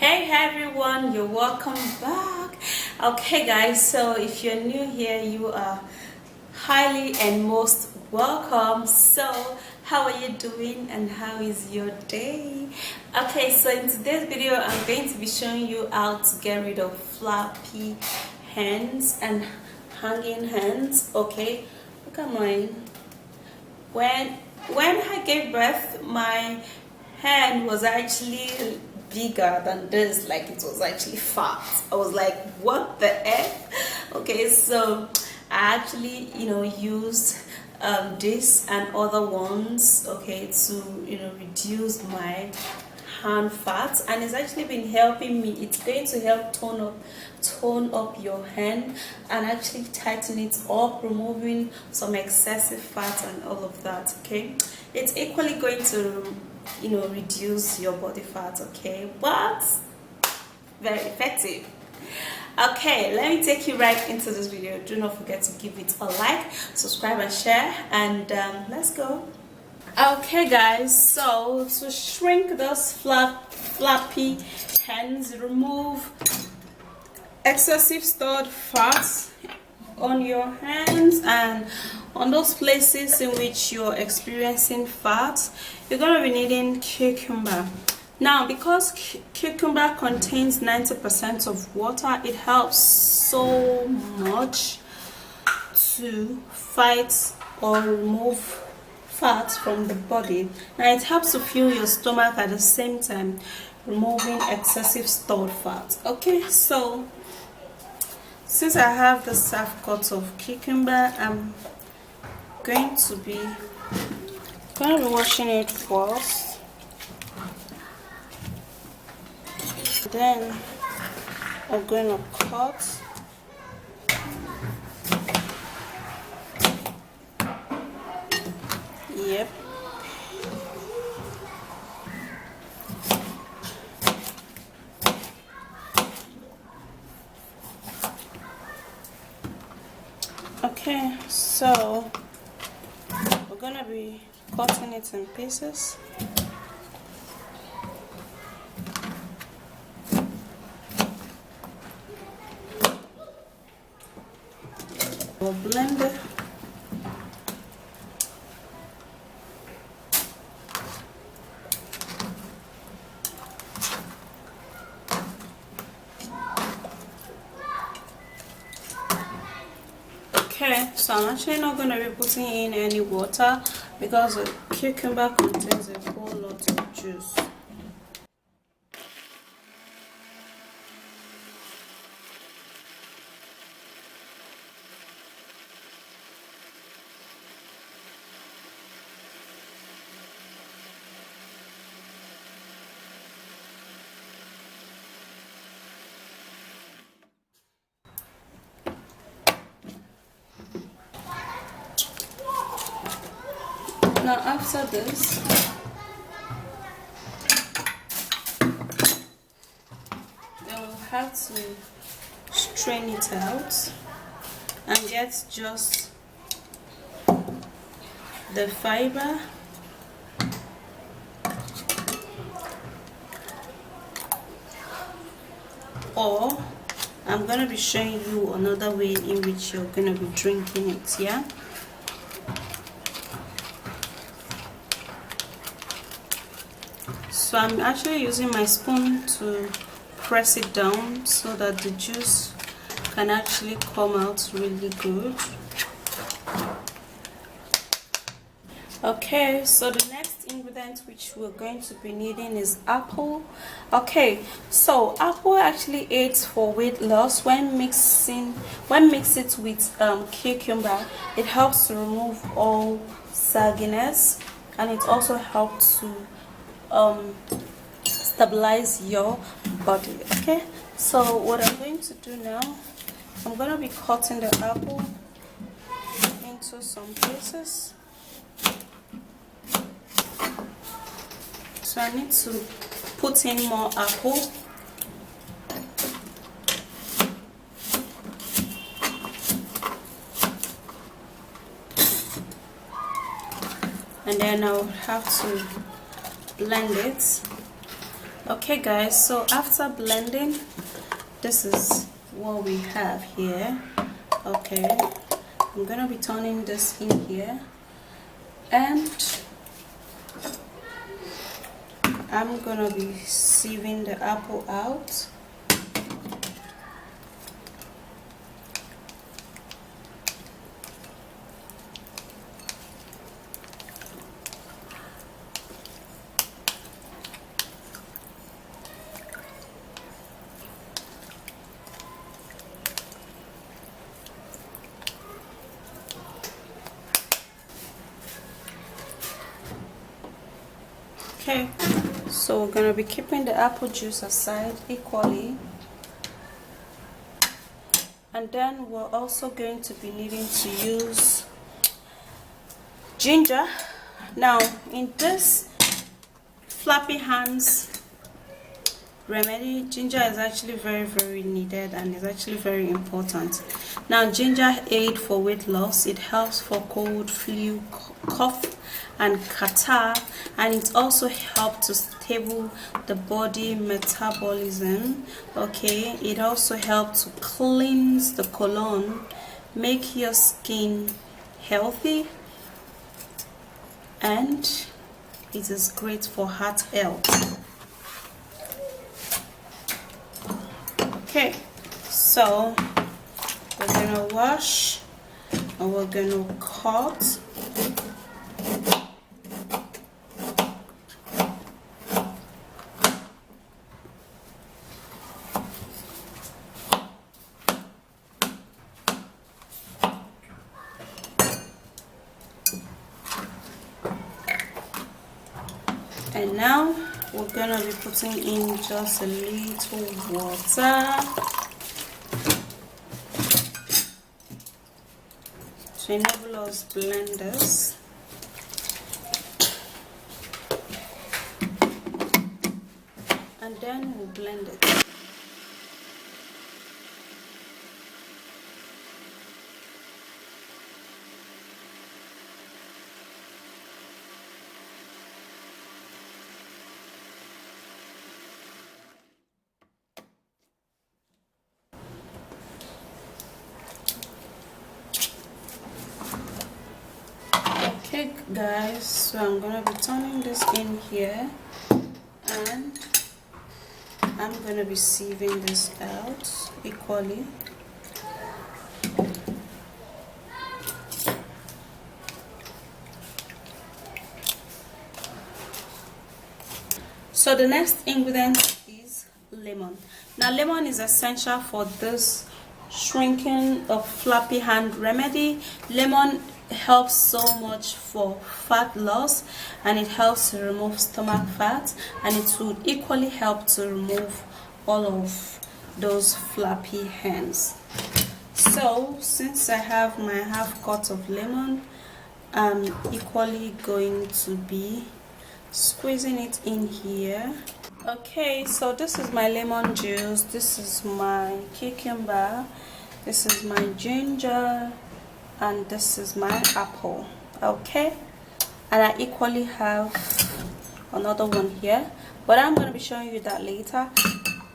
Hey everyone, you're welcome back. Okay guys, so if you're new here, you are highly and most welcome. So how are you doing and how is your day? Okay, so in today's video I'm going to be showing you how to get rid of flappy hands and hanging hands. Okay, look at mine. When I gave birth, my hand was actually bigger than this, like it was actually fat. I was like, what the heck? Okay, so I actually used this and other ones, okay, to reduce my hand fat, and it's actually been helping me. It's going to help tone up your hand and actually tighten it up, removing some excessive fat and all of that. Okay, it's equally going to reduce your body fat, okay, but very effective. Okay, let me take you right into this video. Do not forget to give it a like, subscribe and share, and let's go. Okay guys, so to shrink those flappy hands, remove excessive stored fat on your hands and on those places in which you're experiencing fat, you're going to be needing cucumber. Now, because cucumber contains 90% of water, it helps so much to fight or remove fat from the body. Now, it helps to fuel your stomach at the same time, removing excessive stored fat. Okay, so since I have the half cut of cucumber, I'm going to be washing it first. Then I'm going to cut. Yep. Okay, so we're gonna be cutting it in pieces. We'll blend it. Okay, so I'm actually not going to be putting in any water because the cucumber contains a whole lot of juice. Now after this, then we'll have to strain it out and get just the fiber. Or I'm going to be showing you another way in which you're going to be drinking it, yeah? So I'm actually using my spoon to press it down so that the juice can actually come out really good. Okay, so the next ingredient which we're going to be needing is apple. Okay, so apple actually aids for weight loss when mixed it with cucumber. It helps to remove all sagginess, and it also helps to stabilize your body. Okay, so what I'm going to do now, I'm going to be cutting the apple into some pieces. So I need to put in more apple. And then I'll have to blend it. Okay guys, so after blending, this is what we have here. Okay, I'm gonna be turning this in here, and I'm gonna be sieving the apple out. Okay, so we're going to be keeping the apple juice aside equally, and then we're also going to be needing to use ginger. Now in this Flappy Hands remedy, ginger is actually very needed and is actually very important. Now ginger aid for weight loss. It helps for cold, flu, cough and catarrh, and it also helps to stable the body metabolism. Okay, it also helps to cleanse the colon, make your skin healthy, and it is great for heart health. Okay, so we're gonna wash and we're gonna cut. And now we're gonna be putting in just a little water to enable us blend this. And then we'll blend it. Okay guys, so I'm gonna be turning this in here, and I'm gonna be sieving this out equally. So the next ingredient is lemon. Now lemon is essential for this shrinking of Flappy Hand remedy. Lemon helps so much for fat loss, and it helps to remove stomach fat, and it would equally help to remove all of those flappy hands. So since I have my half cut of lemon, I'm equally going to be squeezing it in here. Okay, so this is my lemon juice, this is my cucumber, this is my ginger, and this is my apple. Okay, and I equally have another one here, but I'm going to be showing you that later.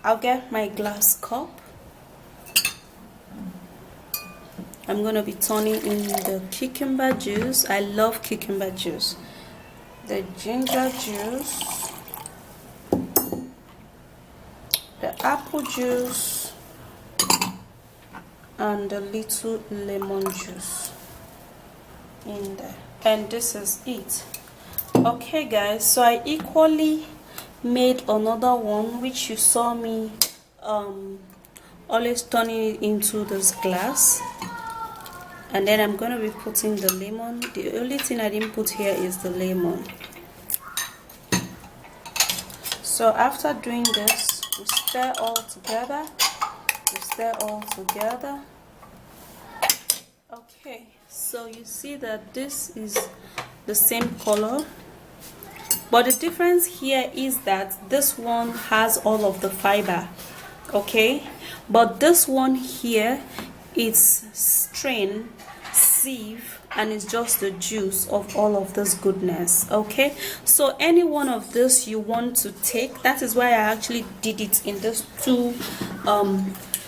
I'll get my glass cup. I'm going to be turning in the cucumber juice. I love cucumber juice. The ginger juice, the apple juice, and a little lemon juice in there, and this is it. Okay guys, so I equally made another one which you saw me always turning it into this glass, and then I'm going to be putting the lemon. The only thing I didn't put here is the lemon. So after doing this, we stir all together. Okay, so you see that this is the same color, but the difference here is that this one has all of the fiber, okay, but this one here is strain, sieve, and it's just the juice of all of this goodness. Okay, so any one of this you want to take, that is why I actually did it in these two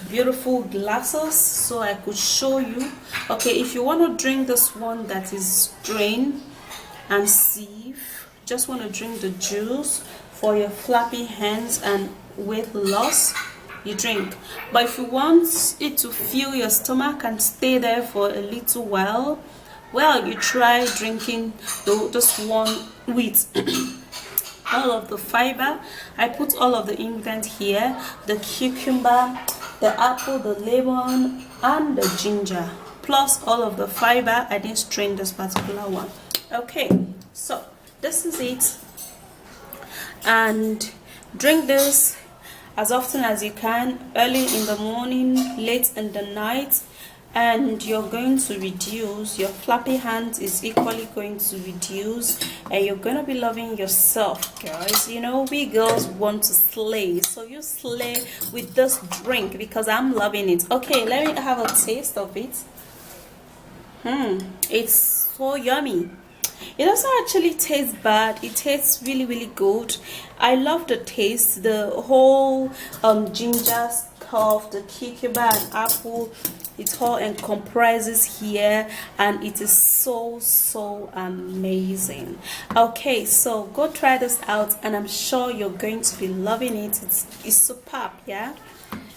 beautiful glasses so I could show you. Okay, if you want to drink this one that is strained and sieve, just want to drink the juice for your flappy hands and weight loss, you drink. But if you want it to fill your stomach and stay there for a little while, well, you try drinking this one with all of the fiber. I put all of the ingredients here: the cucumber, the apple, the lemon, and the ginger, plus all of the fiber. I didn't strain this particular one. Okay, so this is it, and drink this as often as you can, early in the morning, late in the night, and you're going to reduce. Your flappy hands is equally going to reduce, and you're going to be loving yourself, guys. You know, we girls want to slay, so you slay with this drink because I'm loving it. Okay, let me have a taste of it. It's so yummy. It doesn't actually taste bad. It tastes really, really good. I love the taste, the whole ginger stuff, the cucumber and apple, it all comprises here, and it is so amazing. Okay, so go try this out, and I'm sure you're going to be loving it. It's superb, yeah.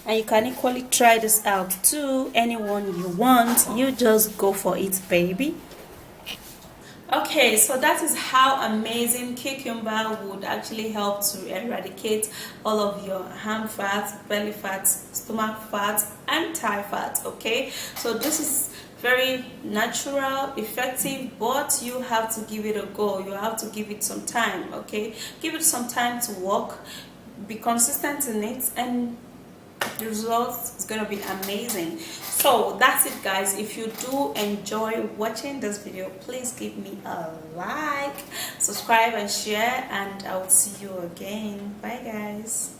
And you can equally try this out to anyone you want. You just go for it, baby. Okay, so that is how amazing cucumber would actually help to eradicate all of your ham fat, belly fat, stomach fat, and thigh fat. Okay, so this is very natural, effective, but you have to give it a go. You have to give it some time. Okay, give it some time to work, be consistent in it, and the result is going to be amazing. So that's it, guys. If you do enjoy watching this video, please give me a like, subscribe and share, and I'll see you again. Bye, guys.